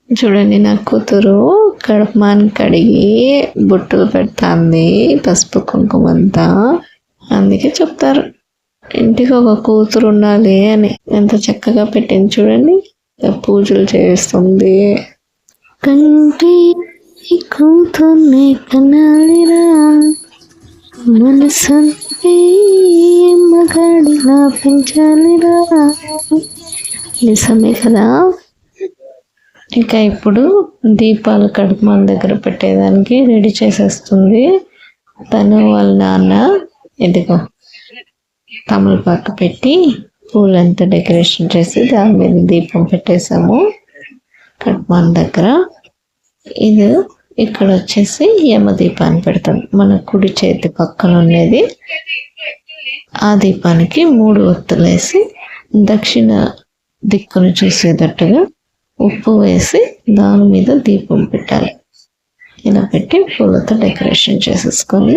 చూడండి నా కూతురు కడుపుమాన్ కడిగి బొట్టులు పెడతాంది, పసుపు కుంకుమంతా. అందుకే చెప్తారు ఇంటికి ఒక కూతురు ఉండాలి అని. ఎంత చక్కగా పెట్టింది చూడండి, పూజలు చేస్తుంది. కంటి కూతుర్ని కనాలిరా, మనసంతే మగాడిలా పెంచాలిరా. నిజమే కదా. ఇంకా ఇప్పుడు దీపాలు కడుపుమాన్ దగ్గర పెట్టేదానికి రెడీ చేసేస్తుంది తను. వాళ్ళ నాన్న ఇదిగో తమలపాకు పెట్టి పూలంతా డెకరేషన్ చేసి దాని మీద దీపం పెట్టేసాము కడుపుమాన్ దగ్గర. ఇది ఇక్కడ వచ్చేసి యమదీపాన్ని పెడతాం, మన కుడి చేతి పక్కన ఉండేది. ఆ దీపానికి 3 ఒత్తులేసి దక్షిణ దిక్కును చూసేటట్టుగా ఉప్పు వేసి దాని మీద దీపం పెట్టాలి. ఇలా పెట్టి పూలతో డెకరేషన్ చేసేసుకొని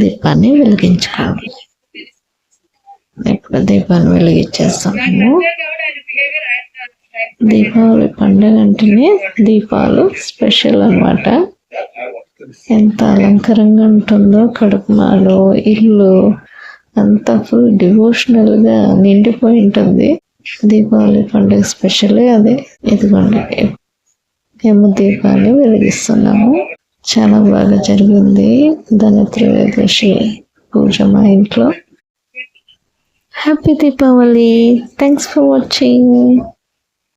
దీపాన్ని వెలిగించుకోవాలి. ఇప్పుడు దీపాన్ని వెలిగించేస్తాము. దీపావళి పండుగ అంటేనే దీపాలు స్పెషల్ అన్నమాట. ఎంత అలంకరంగా ఉంటుందో కడుపుమాలో ఇల్లు అంతా ఫుల్ డివోషనల్గా నిండిపోయి ఉంటుంది. దీపావళి పండుగ స్పెషలే అదే. ఇదిగోండి మేము దీపాన్ని వెలిగిస్తున్నాము. చాలా బాగా జరిగింది ధనత్రయోదశి పూజ మా ఇంట్లో. Happy Deepavali. Thanks for watching.